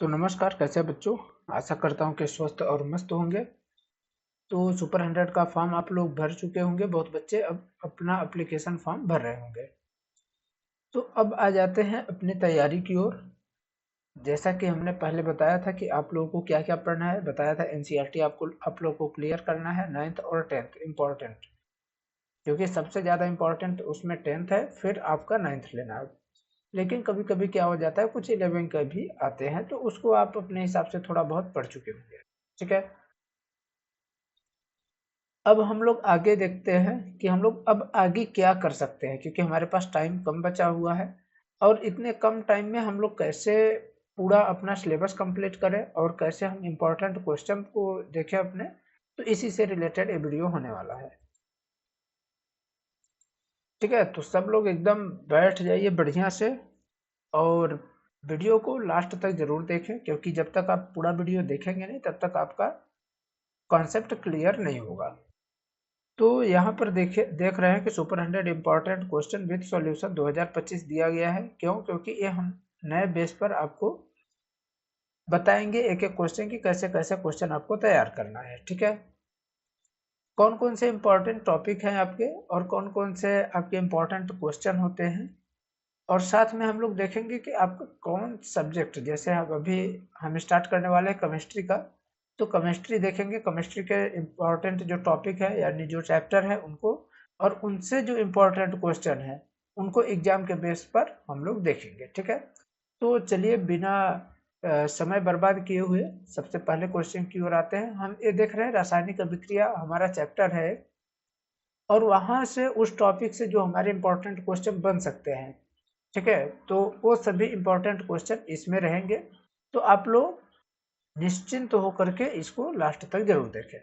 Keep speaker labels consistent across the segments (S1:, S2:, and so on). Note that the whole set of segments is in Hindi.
S1: तो नमस्कार, कैसे हैं बच्चों। आशा करता हूँ कि स्वस्थ और मस्त होंगे। तो सुपर 100 का फॉर्म आप लोग भर चुके होंगे। बहुत बच्चे अब अपना एप्लीकेशन फॉर्म भर रहे होंगे। तो अब आ जाते हैं अपनी तैयारी की ओर। जैसा कि हमने पहले बताया था कि आप लोगों को क्या क्या पढ़ना है, बताया था एनसीईआरटी आपको आप लोगों को क्लियर करना है 9th और 10th इम्पोर्टेंट, क्योंकि सबसे ज़्यादा इम्पोर्टेंट उसमें 10th है, फिर आपका 9th लेना है। लेकिन कभी कभी क्या हो जाता है, कुछ 11 के भी आते हैं, तो उसको आप अपने हिसाब से थोड़ा बहुत पढ़ चुके होंगे। ठीक है। अब हम लोग आगे देखते हैं कि हम लोग अब आगे क्या कर सकते हैं, क्योंकि हमारे पास टाइम कम बचा हुआ है। और इतने कम टाइम में हम लोग कैसे पूरा अपना सिलेबस कंप्लीट करें और कैसे हम इम्पोर्टेंट क्वेश्चन को देखें अपने। तो इसी से रिलेटेड ये वीडियो होने वाला है। ठीक है, तो सब लोग एकदम बैठ जाइए बढ़िया से, और वीडियो को लास्ट तक जरूर देखें, क्योंकि जब तक आप पूरा वीडियो देखेंगे नहीं तब तक आपका कॉन्सेप्ट क्लियर नहीं होगा। तो यहाँ पर देख रहे हैं कि super 100 important question with solution 2025 दिया गया है। क्यों? क्योंकि ये हम नए बेस पर आपको बताएंगे एक एक क्वेश्चन की कैसे कैसे क्वेश्चन आपको तैयार करना है। ठीक है, कौन कौन से इम्पोर्टेंट टॉपिक हैं आपके और कौन कौन से आपके इम्पोर्टेंट क्वेश्चन होते हैं। और साथ में हम लोग देखेंगे कि आपका कौन सब्जेक्ट, जैसे अब अभी हम स्टार्ट करने वाले हैं केमिस्ट्री का, तो केमिस्ट्री देखेंगे, केमिस्ट्री के इम्पोर्टेंट जो टॉपिक है यानी जो चैप्टर है उनको, और उनसे जो इम्पोर्टेंट क्वेश्चन है उनको एग्जाम के बेस पर हम लोग देखेंगे। ठीक है, तो चलिए बिना समय बर्बाद किए हुए सबसे पहले क्वेश्चन की ओर आते हैं। हम ये देख रहे हैं रासायनिक अभिक्रिया हमारा चैप्टर है, और वहां से उस टॉपिक से जो हमारे इम्पोर्टेंट क्वेश्चन बन सकते हैं। ठीक है, तो वो सभी इम्पोर्टेंट क्वेश्चन इसमें रहेंगे। तो आप लोग निश्चिंत होकर के इसको लास्ट तक जरूर देखें।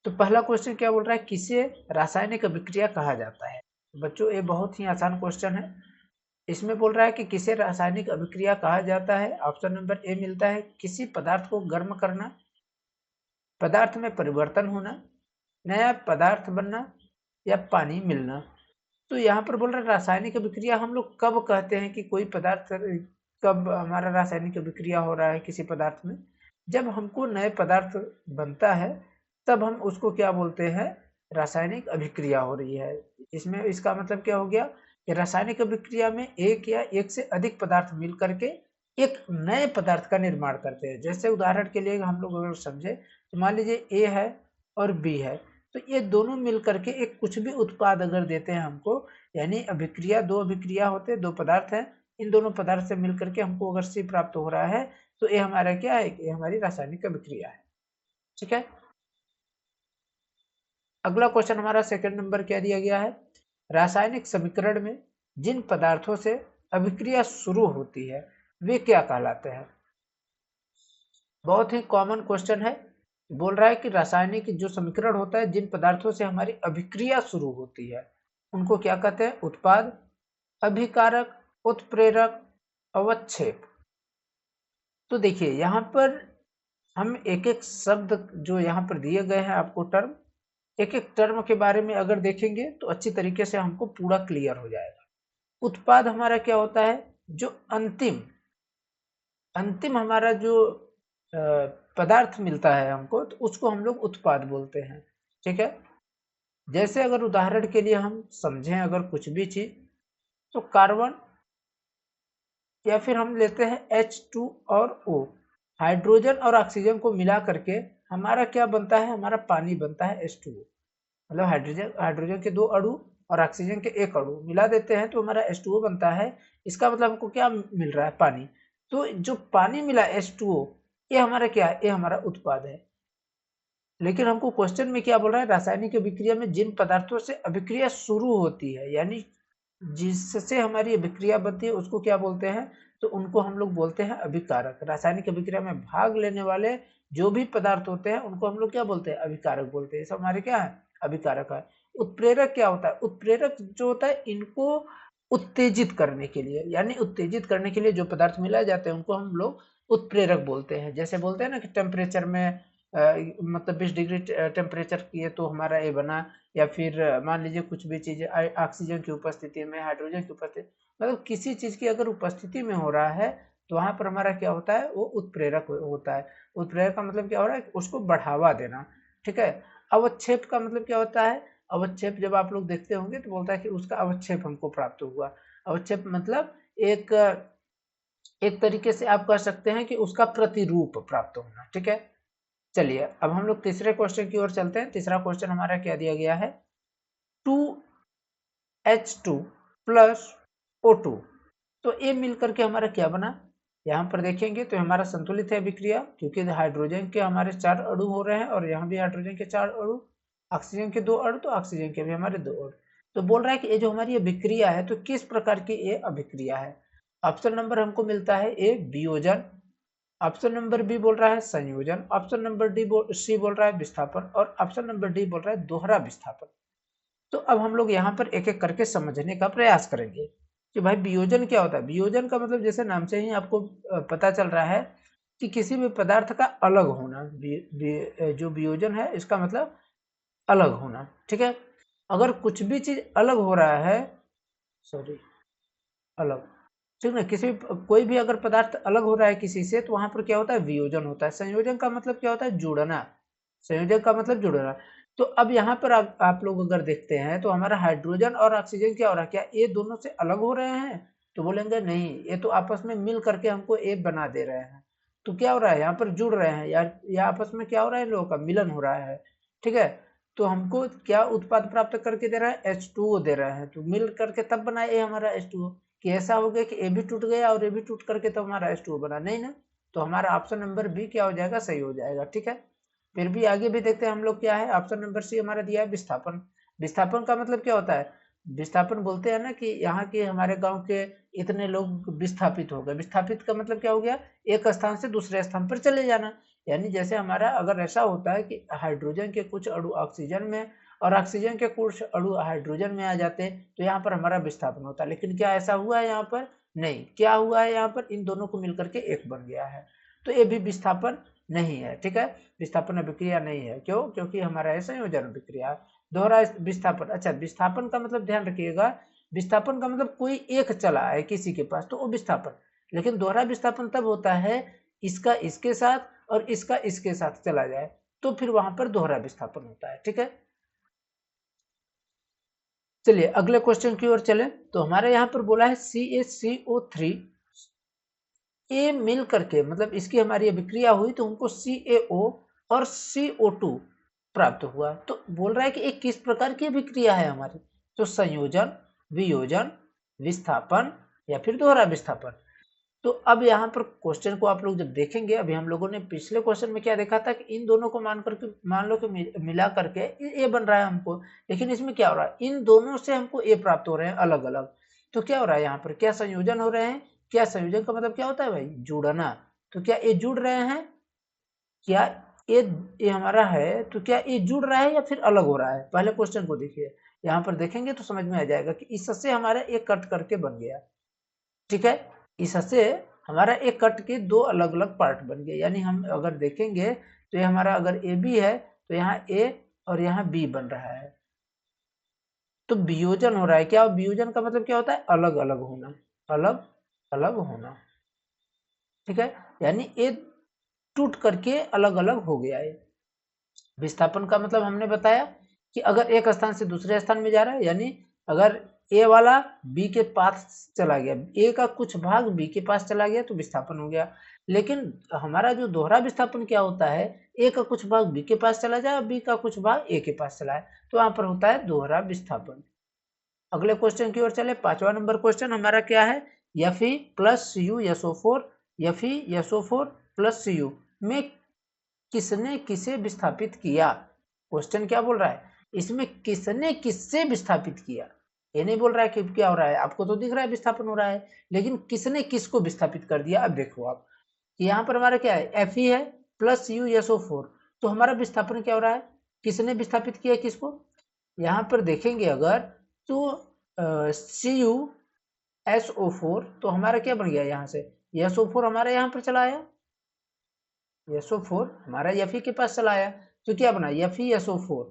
S1: तो पहला क्वेश्चन क्या बोल रहा है, किसे रासायनिक अभिक्रिया कहा जाता है। बच्चों ये बहुत ही आसान क्वेश्चन है। इसमें बोल रहा है कि किसे रासायनिक अभिक्रिया कहा जाता है। ऑप्शन नंबर ए मिलता है, किसी पदार्थ को गर्म करना, पदार्थ में परिवर्तन होना, नया पदार्थ बनना, या पानी मिलना। तो यहाँ पर बोल रहे रासायनिक अभिक्रिया हम लोग कब कहते हैं कि कोई पदार्थ, कब हमारा रासायनिक अभिक्रिया हो रहा है किसी पदार्थ में, जब हमको नए पदार्थ बनता है तब हम उसको क्या बोलते हैं, रासायनिक अभिक्रिया हो रही है। इसमें इसका मतलब क्या हो गया कि रासायनिक अभिक्रिया में एक या एक से अधिक पदार्थ मिल करके एक नए पदार्थ का निर्माण करते हैं। जैसे उदाहरण के लिए हम लोग अगर समझे तो मान लीजिए ए है और बी है, तो ये दोनों मिल करके एक कुछ भी उत्पाद अगर देते हैं हमको, यानी अभिक्रिया, दो अभिक्रिया होते हैं, दो पदार्थ हैं, इन दोनों पदार्थ से मिल करके हमको अगर सी प्राप्त हो रहा है तो ये हमारा क्या है, ये हमारी रासायनिक अभिक्रिया है। ठीक है, अगला क्वेश्चन हमारा सेकंड नंबर क्या दिया गया है, रासायनिक समीकरण में जिन पदार्थों से अभिक्रिया शुरू होती है वे क्या कहलाते हैं। बहुत ही कॉमन क्वेश्चन है। बोल रहा है कि रासायनिक जो समीकरण होता है जिन पदार्थों से हमारी अभिक्रिया शुरू होती है उनको क्या कहते हैं, उत्पाद, अभिकारक, उत्प्रेरक, अवक्षेप। तो देखिए यहाँ पर हम एक एक शब्द जो यहाँ पर दिए गए हैं आपको टर्म, एक एक टर्म के बारे में अगर देखेंगे तो अच्छी तरीके से हमको पूरा क्लियर हो जाएगा। उत्पाद हमारा क्या होता है, जो अंतिम अंतिम हमारा जो पदार्थ मिलता है हमको, तो उसको हम लोग उत्पाद बोलते हैं। ठीक है, जैसे अगर उदाहरण के लिए हम समझें अगर कुछ भी चीज, तो कार्बन, या फिर हम लेते हैं H2 और O, हाइड्रोजन और ऑक्सीजन को मिला करके हमारा क्या बनता है, हमारा पानी बनता है H2O। मतलब हाइड्रोजन हाइड्रोजन के दो अणु और ऑक्सीजन के एक अणु मिला देते हैं तो हमारा H2O बनता है। इसका मतलब हमको क्या मिल रहा है, पानी। तो जो पानी मिला H2O, ये हमारा क्या है, ये हमारा उत्पाद है। लेकिन हमको क्वेश्चन में क्या बोल रहा है, रासायनिक अभिक्रिया में जिन पदार्थों से अभिक्रिया शुरू होती है, यानी जिससे हमारी अभिक्रिया बनती है उसको क्या बोलते हैं, तो उनको हम लोग बोलते हैं अभिकारक। रासायनिक अभिक्रिया में भाग लेने वाले जो भी पदार्थ होते हैं उनको हम लोग क्या बोलते हैं, अभिकारक बोलते हैं। सब हमारे क्या है, अभिकारक है। उत्प्रेरक क्या होता है, उत्प्रेरक जो होता है इनको उत्तेजित करने के लिए, यानी उत्तेजित करने के लिए जो पदार्थ मिलाए जाते हैं उनको हम लोग उत्प्रेरक बोलते हैं। जैसे बोलते हैं ना कि टेम्परेचर में मतलब 20 डिग्री टेम्परेचर किए तो हमारा ये बना, या फिर मान लीजिए कुछ भी चीज़ ऑक्सीजन की उपस्थिति में, हाइड्रोजन की उपस्थिति, मतलब किसी चीज़ की अगर उपस्थिति में हो रहा है तो वहां पर हमारा क्या होता है, वो उत्प्रेरक होता है। उत्प्रेरक का मतलब क्या हो रहा है, उसको बढ़ावा देना। ठीक है। अवक्षेप का मतलब क्या होता है, अवक्षेप जब आप लोग देखते होंगे तो बोलता है कि उसका अवक्षेप हमको प्राप्त हुआ। अवक्षेप मतलब एक एक तरीके से आप कह सकते हैं कि उसका प्रतिरूप प्राप्त होना। ठीक है। चलिए अब हम लोग तीसरे क्वेश्चन की ओर चलते हैं। तीसरा क्वेश्चन हमारा क्या दिया गया है, 2H2 प्लस O2, तो ये मिलकर के हमारा क्या बना, यहाँ पर देखेंगे तो हमारा संतुलित है अभिक्रिया, क्योंकि हाइड्रोजन के हमारे 4 अणु हो रहे हैं और यहाँ भी हाइड्रोजन के 4 अणु, ऑक्सीजन के 2 अणु, तो ऑक्सीजन के भी हमारे 2 अणु। तो बोल रहा है कि ये जो हमारी अभिक्रिया है तो किस प्रकार की ये अभिक्रिया है। ऑप्शन नंबर हमको मिलता है ए वियोजन, ऑप्शन नंबर बी बोल रहा है संयोजन, ऑप्शन नंबर सी बोल रहा है विस्थापन, और ऑप्शन नंबर डी बोल रहा है दोहरा विस्थापन। तो अब हम लोग यहाँ पर एक एक करके समझने का प्रयास करेंगे कि भाई वियोजन क्या होता है। वियोजन का मतलब जैसे नाम से ही आपको पता चल रहा है कि किसी भी पदार्थ का अलग होना। जो वियोजन है इसका मतलब अलग होना। ठीक है। अगर कुछ भी चीज अलग हो रहा है, सॉरी, अलग, ठीक ना, किसी कोई भी अगर पदार्थ अलग हो रहा है किसी से तो वहां पर क्या होता है, वियोजन होता है। संयोजन का मतलब क्या होता है, जुड़ना। संयोजन का मतलब जुड़ना। तो अब यहाँ पर आप लोग अगर देखते हैं तो हमारा हाइड्रोजन और ऑक्सीजन क्या हो रहा है, क्या ये दोनों से अलग हो रहे हैं, तो बोलेंगे नहीं, ये तो आपस में मिल करके हमको एक बना दे रहे हैं। तो क्या हो रहा है, यहाँ पर जुड़ रहे हैं या आपस में क्या हो रहा है, लोगों का मिलन हो रहा है। ठीक है। तो हमको क्या उत्पाद प्राप्त करके दे रहा है, H2O दे रहा है। तो मिल करके तब बना ये हमारा H2O। कि ऐसा हो गया कि ए भी टूट गया और ए भी टूट करके तो हमारा H2O बना, नहीं ना। तो हमारा ऑप्शन नंबर बी क्या हो जाएगा, सही हो जाएगा। ठीक है। फिर भी आगे भी देखते हैं हम लोग क्या है, ऑप्शन नंबर सी हमारा दिया है विस्थापन। विस्थापन का मतलब क्या होता है, विस्थापन बोलते हैं ना कि यहाँ के हमारे गांव के इतने लोग विस्थापित हो गए। विस्थापित का मतलब क्या हो गया, एक स्थान से दूसरे स्थान पर चले जाना। यानी जैसे हमारा अगर ऐसा होता है कि हाइड्रोजन के कुछ अणु ऑक्सीजन में और ऑक्सीजन के कुछ अणु हाइड्रोजन में आ जाते तो यहाँ पर हमारा विस्थापन होता। लेकिन क्या ऐसा हुआ है यहाँ पर, नहीं। क्या हुआ है यहाँ पर, इन दोनों को मिलकर के एक बन गया है। तो ये भी विस्थापन नहीं है। ठीक है। विस्थापन अभिक्रिया नहीं है। क्यों, क्योंकि हमारा है संयोजन अभिक्रिया। दोहरा विस्थापन, अच्छा विस्थापन का मतलब ध्यान रखिएगा, विस्थापन का मतलब कोई एक चला है किसी के पास तो वो विस्थापन। लेकिन दोहरा विस्थापन तब होता है इसका इसके साथ और इसका इसके साथ चला जाए, तो फिर वहां पर दोहरा विस्थापन होता है। ठीक है। चलिए अगले क्वेश्चन की ओर चले। तो हमारे यहाँ पर बोला है CaCO3 ए मिल करके, मतलब इसकी हमारी अभिक्रिया हुई तो हमको CaO और CO2 प्राप्त हुआ। तो बोल रहा है कि एक किस प्रकार की अभिक्रिया है हमारी, तो संयोजन, वियोजन, विस्थापन या फिर दोहरा विस्थापन। तो अब यहाँ पर क्वेश्चन को आप लोग जब देखेंगे, अभी हम लोगों ने पिछले क्वेश्चन में क्या देखा था कि इन दोनों को मान लो कि मिला करके ए बन रहा है हमको। लेकिन इसमें क्या हो रहा है, इन दोनों से हमको ए प्राप्त हो रहे हैं अलग अलग। तो क्या हो रहा है यहाँ पर, क्या संयोजन हो रहे हैं। क्या संयोजन का मतलब क्या होता है भाई, जुड़ना। तो क्या ये जुड़ रहे हैं, क्या ये ये हमारा है तो क्या ये जुड़ रहा है या फिर अलग हो रहा है। पहले क्वेश्चन को देखिए, यहाँ पर देखेंगे तो समझ में आ जाएगा कि इससे हमारा एक कट करके बन गया। ठीक है। इससे हमारा एक कट के दो अलग अलग पार्ट बन गए। यानी हम अगर देखेंगे तो ये हमारा अगर ए बी है तो यहाँ ए और यहाँ बी बन रहा है। तो वियोजन हो रहा है। क्या वियोजन का मतलब क्या होता है, अलग अलग होना, अलग अलग होना। ठीक है। यानी ए टूट करके अलग अलग हो गया है। विस्थापन का मतलब हमने बताया कि अगर एक स्थान से दूसरे स्थान में जा रहा है, यानी अगर ए वाला बी के पास चला गया, ए का कुछ भाग बी के पास चला गया तो विस्थापन हो गया। लेकिन हमारा जो दोहरा विस्थापन क्या होता है, ए का कुछ भाग बी के पास चला जाए, बी का कुछ भाग ए के पास चला है, तो वहां पर होता है दोहरा विस्थापन। अगले क्वेश्चन की ओर चले। 5वां नंबर क्वेश्चन हमारा क्या है, Fe plus you SO4, Fe SO4 plus you में किसने किसे विस्थापित किया। क्वेश्चन क्या बोल रहा है, इसमें किसने किससे विस्थापित किया। ये नहीं बोल रहा है कि क्या हो रहा है, आपको तो दिख रहा है विस्थापन हो रहा है, लेकिन किसने किसको विस्थापित कर दिया। अब देखो आप कि यहाँ पर हमारा क्या है, Fe है प्लस यू SO4, तो हमारा विस्थापन क्या हो रहा है, किसने विस्थापित किया किसको। यहाँ पर देखेंगे अगर तो CuSO4, तो हमारा क्या बन गया, यहाँ से SO4 हमारा यहाँ पर चला आया, SO4 हमारा Fe के पास चला आया, तो क्या बना FeSO4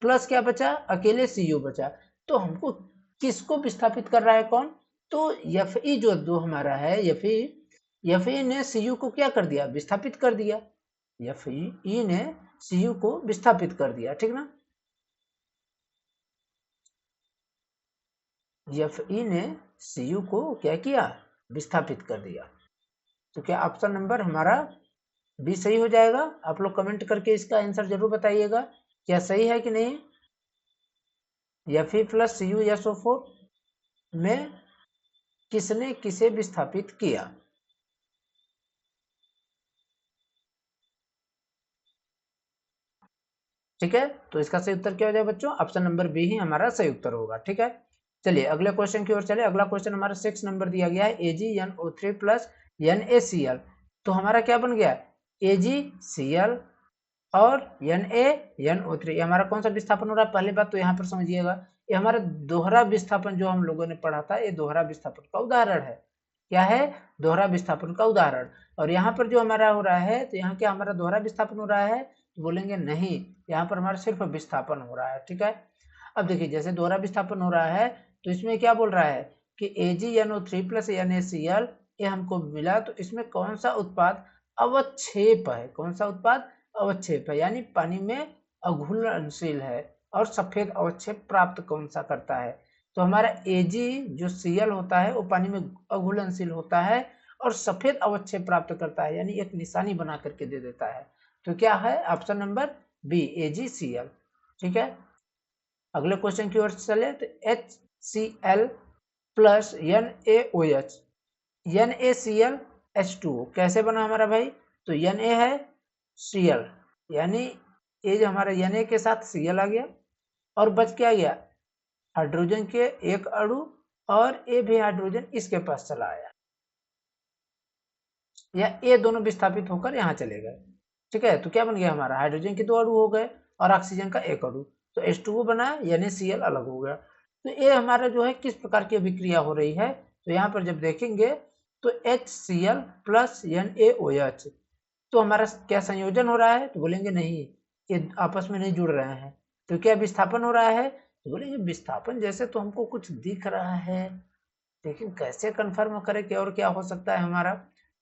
S1: प्लस क्या बचा, अकेले Cu बचा। तो हमको किसको विस्थापित कर रहा है कौन, तो Fe जो दो हमारा है, Fe Fe ने Cu को क्या कर दिया, विस्थापित कर दिया। Fe ने Cu को विस्थापित कर दिया, ठीक ना। Fe ने Cu को क्या किया, विस्थापित कर दिया। तो क्या ऑप्शन नंबर हमारा बी सही हो जाएगा। आप लोग कमेंट करके इसका आंसर जरूर बताइएगा, क्या सही है कि नहीं। Fe प्लस CuSO4 में किसने किसे विस्थापित किया। ठीक है, तो इसका सही उत्तर क्या हो जाएगा बच्चों, ऑप्शन नंबर बी ही हमारा सही उत्तर होगा। ठीक है, चलिए अगले क्वेश्चन की ओर चले। अगला क्वेश्चन हमारा 6 नंबर दिया गया है, AgNO3 प्लस NaCl। तो हमारा क्या बन गया, AgCl और NaNO3, ये हमारा कौन सा विस्थापन हो रहा है। पहली बात तो यहाँ पर समझिएगा, ये हमारा दोहरा विस्थापन जो हम लोगों ने पढ़ा था, ये दोहरा विस्थापन का उदाहरण है। क्या है, दोहरा विस्थापन का उदाहरण। और यहाँ पर जो हमारा हो रहा है, तो यहाँ क्या हमारा दोहरा विस्थापन हो रहा है, तो बोलेंगे नहीं, यहाँ पर हमारा सिर्फ विस्थापन हो रहा है। ठीक है, अब देखिए जैसे दोहरा विस्थापन हो रहा है, तो इसमें क्या बोल रहा है कि AgNO3 प्लस NaCl ये हमको मिला, तो इसमें कौन सा उत्पाद अवक्षेप है, कौन सा उत्पाद अवक्षेप है, यानी पानी में अघुलनशील है। और सफेद अवक्षेप प्राप्त कौन सा करता है, तो हमारा Ag जो Cl होता है वो पानी में अघुलनशील होता है और सफेद अवक्षेप प्राप्त करता है, यानी एक निशानी बना करके दे देता है। तो क्या है ऑप्शन नंबर बी, AgCl। ठीक है, अगले क्वेश्चन की ओर चले, तो HCl प्लस NaOH, NaClH2O कैसे बना हमारा भाई, तो Na है Cl, यानी ये जो हमारा Na के साथ Cl आ गया और बच क्या गया, हाइड्रोजन के एक अणु, और ये भी हाइड्रोजन इसके पास चला आया, या ये दोनों विस्थापित होकर यहाँ चले गए। ठीक है, तो क्या बन गया हमारा, हाइड्रोजन के 2 अणु हो गए और ऑक्सीजन का 1 अणु, तो H2O बना, NaCl अलग हो गया। तो ये हमारा जो है किस प्रकार की अभिक्रिया हो रही है, तो यहाँ पर जब देखेंगे तो HCl प्लस NaOH, तो हमारा क्या संयोजन हो रहा है, तो बोलेंगे नहीं, ये आपस में नहीं जुड़ रहे हैं। तो क्या विस्थापन हो रहा है, तो बोलेंगे विस्थापन जैसे तो हमको कुछ दिख रहा है, लेकिन कैसे कंफर्म करें कि और क्या हो सकता है हमारा।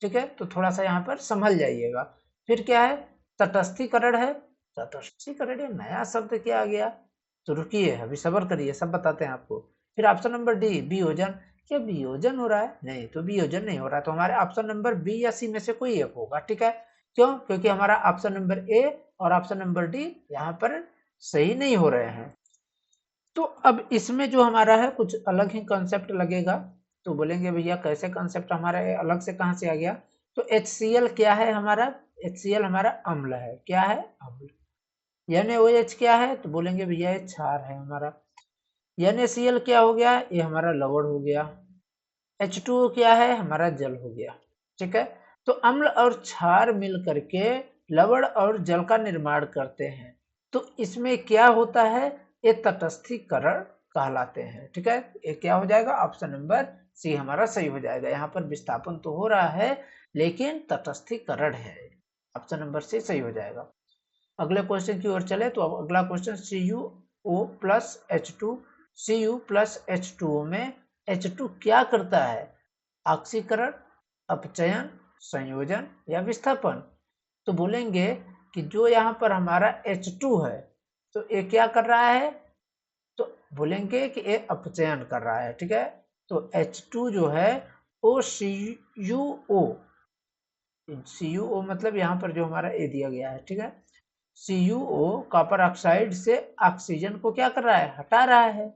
S1: ठीक है, तो थोड़ा सा यहाँ पर संभल जाइएगा। फिर क्या है, तटस्थीकरण है। तटस्थीकरण ये नया शब्द क्या आ गया, तो रुकिए अभी सब्र करिए, सब बताते हैं आपको। फिर ऑप्शन नंबर डी, वियोजन। क्या वियोजन हो रहा है, नहीं, तो वियोजन नहीं हो रहा है, तो हमारे ऑप्शन नंबर बी या सी में से कोई एक होगा। ठीक है, क्यों, क्योंकि हमारा ऑप्शन नंबर ए और ऑप्शन नंबर डी यहाँ पर सही नहीं हो रहे हैं। तो अब इसमें जो हमारा है कुछ अलग ही कंसेप्ट लगेगा, तो बोलेंगे भैया कैसे कंसेप्ट हमारा अलग से कहाँ से आ गया। तो HCl क्या है हमारा, HCl हमारा अम्ल है, क्या है, अम्ल। NaOH क्या है, तो बोलेंगे भैया ये क्षार है हमारा। NaCl क्या हो गया, ये हमारा लवण हो गया। H2O क्या है, हमारा जल हो गया। ठीक है, तो अम्ल और क्षार मिल करके लवण और जल का निर्माण करते हैं, तो इसमें क्या होता है, ये तटस्थीकरण कहलाते हैं। ठीक है, ये क्या हो जाएगा, ऑप्शन नंबर सी हमारा सही हो जाएगा। यहाँ पर विस्थापन तो हो रहा है लेकिन तटस्थीकरण है, ऑप्शन नंबर सी सही हो जाएगा। अगले क्वेश्चन की ओर चले, तो अगला question CuO plus H2, Cu plus H2O में H2 क्या करता है, ऑक्सीकरण, अपचयन, संयोजन या विस्थापन। तो बोलेंगे कि जो यहाँ पर हमारा H2 है, तो ये क्या कर रहा है, तो बोलेंगे कि ये अपचयन कर रहा है। ठीक है, तो H2 जो है वो CuO मतलब यहाँ पर जो हमारा ए दिया गया है। ठीक है, CuO कॉपर ऑक्साइड से ऑक्सीजन को क्या कर रहा है, हटा रहा है,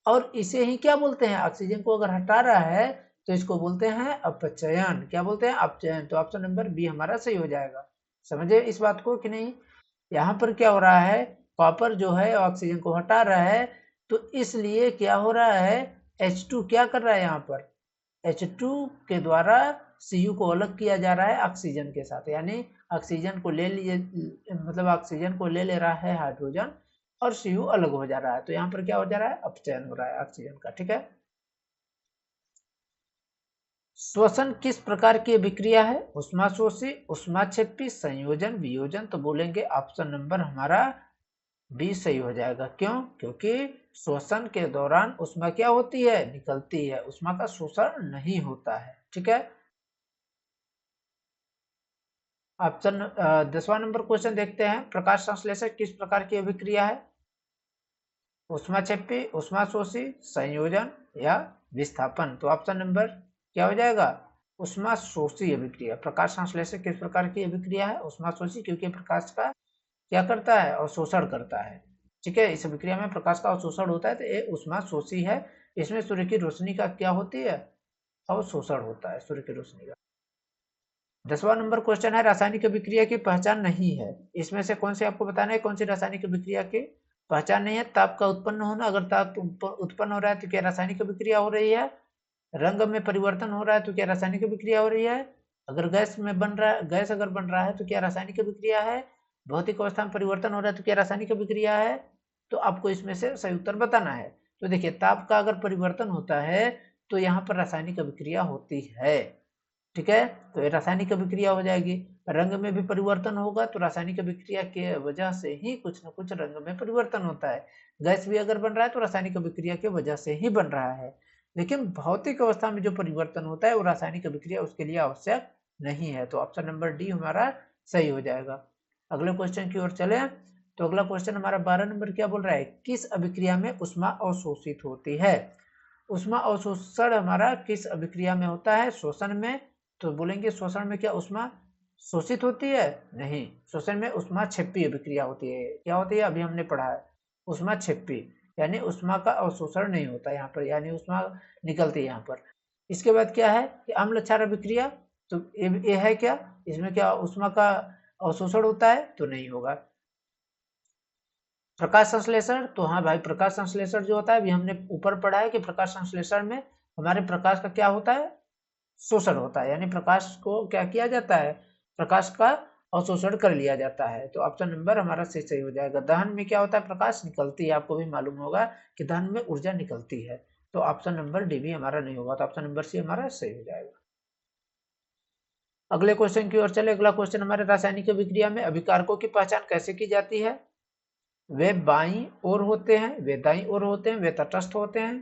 S1: और इसे ही क्या बोलते हैं, ऑक्सीजन को अगर हटा रहा है तो इसको बोलते हैं अपचयन। क्या बोलते हैं, अपचयन। तो ऑप्शन नंबर बी हमारा सही हो जाएगा। समझे इस बात को कि नहीं, यहाँ पर क्या हो रहा है, कॉपर जो है ऑक्सीजन को हटा रहा है, तो इसलिए क्या हो रहा है, H2 क्या कर रहा है, यहाँ पर H2 के द्वारा Cu को अलग किया जा रहा है ऑक्सीजन के साथ, यानी ऑक्सीजन को ले लिए, मतलब ऑक्सीजन को ले ले रहा है हाइड्रोजन और Cu अलग हो जा रहा है, तो यहाँ पर क्या हो जा रहा है, अपचयन हो रहा है ऑक्सीजन का। ठीक है, श्वसन किस प्रकार की अभिक्रिया है, उष्माशोषी, उष्माक्षेपी, संयोजन, वियोजन। तो बोलेंगे ऑप्शन नंबर हमारा बी सही हो जाएगा। क्यों, क्योंकि श्वसन के दौरान उष्मा क्या होती है, निकलती है, उष्मा का शोषण नहीं होता है। ठीक है, ऑप्शन 10वां नंबर क्वेश्चन देखते हैं, प्रकाश संश्लेषण किस प्रकार की अभिक्रिया है? ऊष्माक्षेपी, ऊष्माशोषी, संयोजन या विस्थापन। तो ऑप्शन नंबर क्या हो जाएगा? ऊष्माशोषी अभिक्रिया। प्रकाश संश्लेषण किस प्रकार की अभिक्रिया है? ऊष्माशोषी, क्योंकि प्रकाश का क्या करता है? अवशोषण करता है। ठीक है, इस अभिक्रिया में प्रकाश का अवशोषण होता है, तो ये ऊष्माशोषी है। इसमें सूर्य की रोशनी का क्या होती है? अवशोषण होता है सूर्य की रोशनी का। 10वां नंबर क्वेश्चन है, रासायनिक अभिक्रिया की पहचान नहीं है। इसमें से कौन सी आपको बताना है, कौन सी रासायनिक अभिक्रिया की पहचान नहीं है? ताप का उत्पन्न होना, अगर ताप उत्पन्न हो रहा है तो क्या रासायनिक अभिक्रिया हो रही है? रंग में परिवर्तन हो रहा है तो क्या रासायनिक अभिक्रिया हो रही है? अगर गैस में बन रहा है, गैस अगर बन रहा है तो क्या रासायनिक अभिक्रिया है? भौतिक अवस्था में परिवर्तन हो रहा है तो क्या रासायनिक अभिक्रिया है? तो आपको इसमें से सही उत्तर बताना है। तो देखिए, ताप का अगर परिवर्तन होता है तो यहाँ पर रासायनिक अभिक्रिया होती है। ठीक है, तो ये रासायनिक अभिक्रिया हो जाएगी। रंग में भी परिवर्तन होगा तो रासायनिक अभिक्रिया के वजह से ही कुछ न कुछ रंग में परिवर्तन होता है। गैस भी अगर बन रहा है तो रासायनिक अभिक्रिया के वजह से ही बन रहा है। लेकिन भौतिक अवस्था में जो परिवर्तन होता है वो रासायनिक अभिक्रिया उसके लिए आवश्यक नहीं है। तो ऑप्शन नंबर डी हमारा सही हो जाएगा। अगले क्वेश्चन की ओर चले, तो अगला क्वेश्चन हमारा 12 नंबर क्या बोल रहा है? किस अभिक्रिया में ऊष्मा अवशोषित होती है? ऊष्मा अवशोषण हमारा किस अभिक्रिया में होता है? शोषण में। तो बोलेंगे शोषण में क्या ऊष्मा शोषित होती है? नहीं, शोषण में ऊष्मा क्षेपी अभिक्रिया होती है। क्या होती है? अभी हमने पढ़ा है, ऊष्मा क्षेपी, यानी ऊष्मा का अवशोषण नहीं होता यहाँ पर, यानी ऊष्मा निकलती है यहाँ पर। इसके बाद क्या है कि अम्ल क्षार अभिक्रिया। तो ये है क्या? इसमें क्या ऊष्मा का अवशोषण होता है? तो नहीं होगा। प्रकाश संश्लेषण, तो हाँ भाई, प्रकाश संश्लेषण जो होता है अभी हमने ऊपर पढ़ा है कि प्रकाश संश्लेषण में हमारे प्रकाश का क्या होता है? शोषण होता है, यानी प्रकाश को क्या किया जाता है? प्रकाश का अवशोषण कर लिया जाता है। तो ऑप्शन नंबर हमारा सही हो जाएगा। दहन में क्या होता है? प्रकाश निकलती है, आपको भी मालूम होगा कि दहन में ऊर्जा निकलती है। तो ऑप्शन नंबर डी भी हमारा नहीं होगा, तो ऑप्शन नंबर सी हमारा सही हो जाएगा। अगले क्वेश्चन की ओर चले। अगला क्वेश्चन हमारे, रासायनिक अभिक्रिया में अभिकारकों की पहचान कैसे की जाती है? वे बाईं ओर होते हैं, वे दाईं ओर होते हैं, वे तटस्थ होते हैं,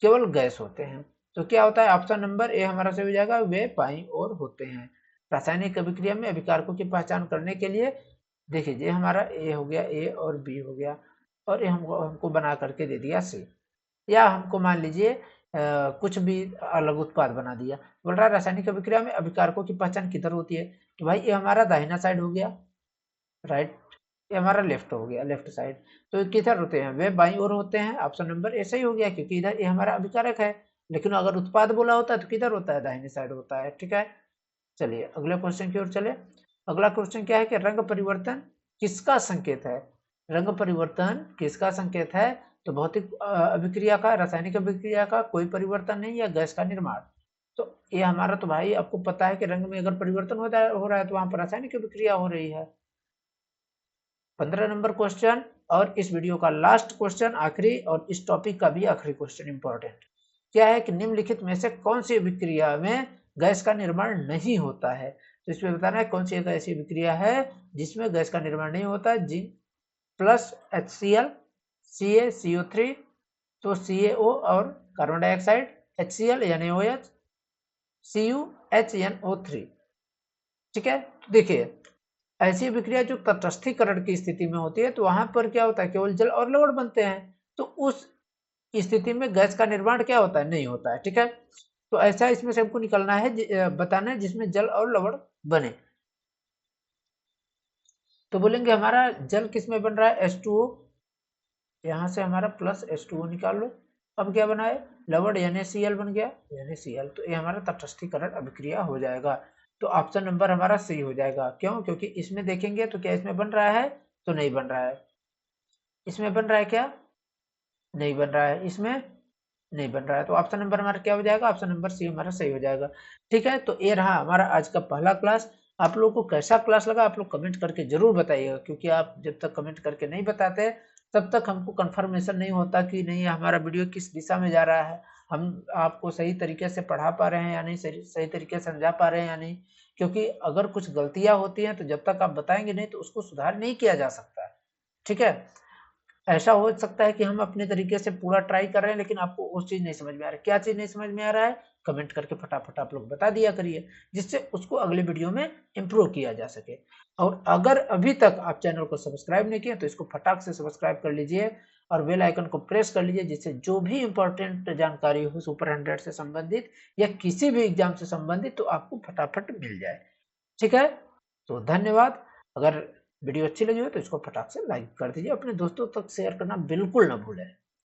S1: केवल गैस होते हैं। तो क्या होता है? ऑप्शन नंबर ए हमारा सही हो जाएगा, वे बाईं ओर होते हैं। रासायनिक अभिक्रिया में अभिकारकों की पहचान करने के लिए देखिए, ये हमारा ए हो गया, ए और बी हो गया, और ये हमको बना करके दे दिया सी, या हमको मान लीजिए कुछ भी अलग उत्पाद बना दिया। बोल रहा है रासायनिक अभिक्रिया में अभिकारकों की पहचान किधर होती है? तो भाई ये हमारा दाहिना साइड हो गया, राइट, ये हमारा लेफ्ट हो गया, लेफ्ट साइड। तो किधर होते हैं? वे बाईं ओर होते हैं। ऑप्शन नंबर ऐसा ही हो गया, क्योंकि इधर ये हमारा अभिकारक है। लेकिन अगर उत्पाद बोला होता है तो किधर होता है? दाहिने साइड होता है। ठीक है, चलिए अगले क्वेश्चन की ओर चले। अगला क्वेश्चन क्या है कि रंग परिवर्तन किसका संकेत है? रंग परिवर्तन किसका संकेत है? तो भौतिक अभिक्रिया का, रासायनिक अभिक्रिया का कोई परिवर्तन नहीं, या गैस का निर्माण। तो ये हमारा, तो भाई आपको पता है कि रंग में अगर परिवर्तन हो रहा है तो वहां पर रासायनिक अभिक्रिया हो रही है। 15 नंबर क्वेश्चन, और इस वीडियो का लास्ट क्वेश्चन, आखिरी, और इस टॉपिक का भी आखिरी क्वेश्चन इंपॉर्टेंट क्या है कि निम्नलिखित में से कौन सी अभिक्रिया में गैस का निर्माण नहीं होता है? तो इसमें बताना है कौन सी एक ऐसी अभिक्रिया है जिसमें गैस का निर्माण नहीं होता है। जिंक प्लस HCl, CaCO3, तो CaO और carbon dioxide, HCl NaOH, CuHNO3। ठीक है, तो देखिए, ऐसी अभिक्रिया जो तटस्थीकरण की स्थिति में होती है तो वहां पर क्या होता है? केवल जल और लवण बनते हैं। तो उस स्थिति में गैस का निर्माण क्या होता है? नहीं होता है। ठीक है, तो ऐसा इसमें से हमको निकलना है, बताना है जिसमें जल और लवण बने। तो बोलेंगे हमारा जल किस में बन रहा है? H2O, यहाँ से हमारा प्लस H2O निकाल लो। अब क्या बना है? लवण NaCl बन गया, NaCl। तो ये हमारा तटस्थीकरण अभिक्रिया हो जाएगा। तो ऑप्शन नंबर हमारा सही हो जाएगा। क्यों? क्योंकि इसमें देखेंगे तो क्या इसमें बन रहा है? तो नहीं बन रहा है। इसमें बन रहा है क्या? नहीं बन रहा है। इसमें नहीं बन रहा है। तो ऑप्शन नंबर हमारा क्या हो जाएगा? ऑप्शन नंबर सी हमारा सही हो जाएगा। ठीक है, तो ये रहा हमारा आज का पहला क्लास। आप लोगों को कैसा क्लास लगा आप लोग कमेंट करके जरूर बताइएगा, क्योंकि आप जब तक कमेंट करके नहीं बताते तब तक हमको कंफर्मेशन नहीं होता कि नहीं हमारा वीडियो किस दिशा में जा रहा है, हम आपको सही तरीके से पढ़ा पा रहे हैं या नहीं, सही तरीके से समझा पा रहे हैं या नहीं। क्योंकि अगर कुछ गलतियां होती हैं तो जब तक आप बताएंगे नहीं तो उसको सुधार नहीं किया जा सकता। ठीक है, ऐसा हो सकता है कि हम अपने तरीके से पूरा ट्राई कर रहे हैं लेकिन आपको वो चीज नहीं समझ में आ रहा है। क्या चीज नहीं समझ में आ रहा है? कमेंट करके फटाफट आप लोग बता दिया करिए, जिससे उसको अगले वीडियो में इम्प्रूव किया जा सके। और अगर अभी तक आप चैनल को सब्सक्राइब नहीं किए तो इसको फटाक से सब्सक्राइब कर लीजिए और बेल आइकन को प्रेस कर लीजिए, जिससे जो भी इंपॉर्टेंट जानकारी हो सुपर 100 से संबंधित या किसी भी एग्जाम से संबंधित तो आपको फटाफट मिल जाए। ठीक है, तो धन्यवाद। अगर वीडियो अच्छी लगी हो तो इसको फटाक से लाइक कर दीजिए, अपने दोस्तों तक शेयर करना बिल्कुल ना भूलें।